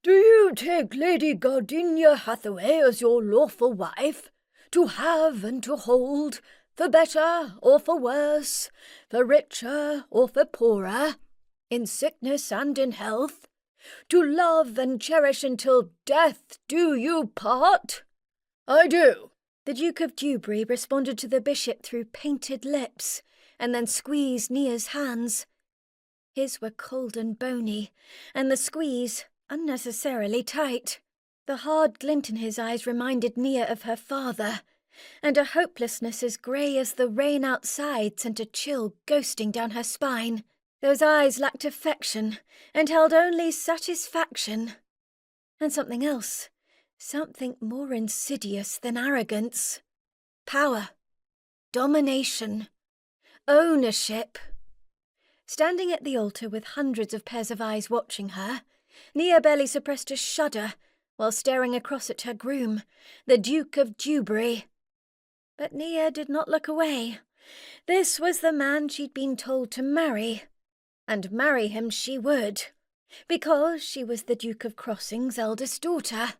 Do you take Lady Gardenia Hathaway as your lawful wife, to have and to hold, for better or for worse, for richer or for poorer, in sickness and in health, to love and cherish until death do you part?" "I do." The Duke of Dewberry responded to the bishop through painted lips, and then squeezed Nia's hands. His were cold and bony, and the squeeze unnecessarily tight. The hard glint in his eyes reminded Nia of her father, and a hopelessness as grey as the rain outside sent a chill ghosting down her spine. Those eyes lacked affection, and held only satisfaction. And something else, something more insidious than arrogance. Power. Domination. Ownership. Standing at the altar with hundreds of pairs of eyes watching her, Nia barely suppressed a shudder while staring across at her groom, the Duke of Dewberry. But Nia did not look away. This was the man she'd been told to marry, and marry him she would, because she was the Duke of Crossing's eldest daughter.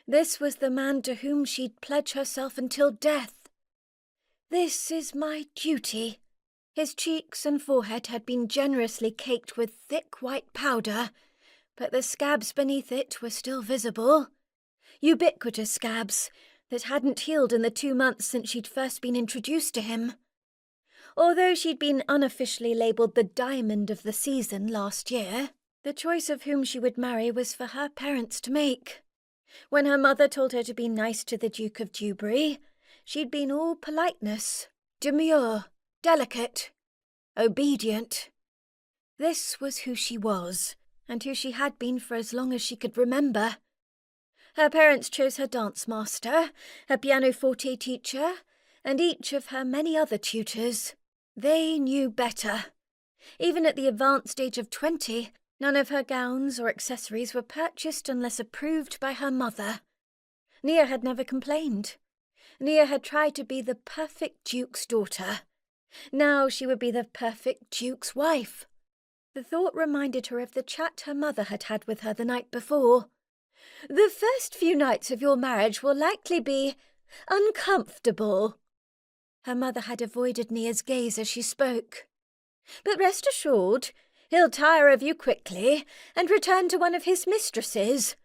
This was the man to whom she'd pledge herself until death. "This is my duty." His cheeks and forehead had been generously caked with thick white powder, but the scabs beneath it were still visible. Ubiquitous scabs that hadn't healed in the 2 months since she'd first been introduced to him. Although she'd been unofficially labelled the diamond of the season last year, the choice of whom she would marry was for her parents to make. When her mother told her to be nice to the Duke of Dewberry, she'd been all politeness, demure, delicate, obedient. This was who she was, and who she had been for as long as she could remember. Her parents chose her dance master, her pianoforte teacher, and each of her many other tutors. They knew better. Even at the advanced age of 20, none of her gowns or accessories were purchased unless approved by her mother. Nia had never complained. Nia had tried to be the perfect Duke's daughter. Now she would be the perfect Duke's wife. The thought reminded her of the chat her mother had had with her the night before. "The first few nights of your marriage will likely be uncomfortable." Her mother had avoided Nia's gaze as she spoke. "But rest assured, he'll tire of you quickly and return to one of his mistresses.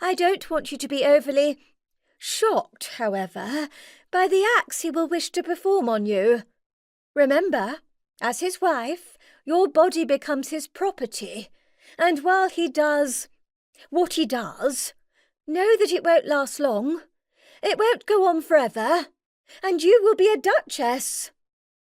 I don't want you to be overly shocked, however, by the acts he will wish to perform on you. Remember, as his wife, your body becomes his property, and while he does what he does, know that it won't last long. It won't go on forever, and you will be a duchess."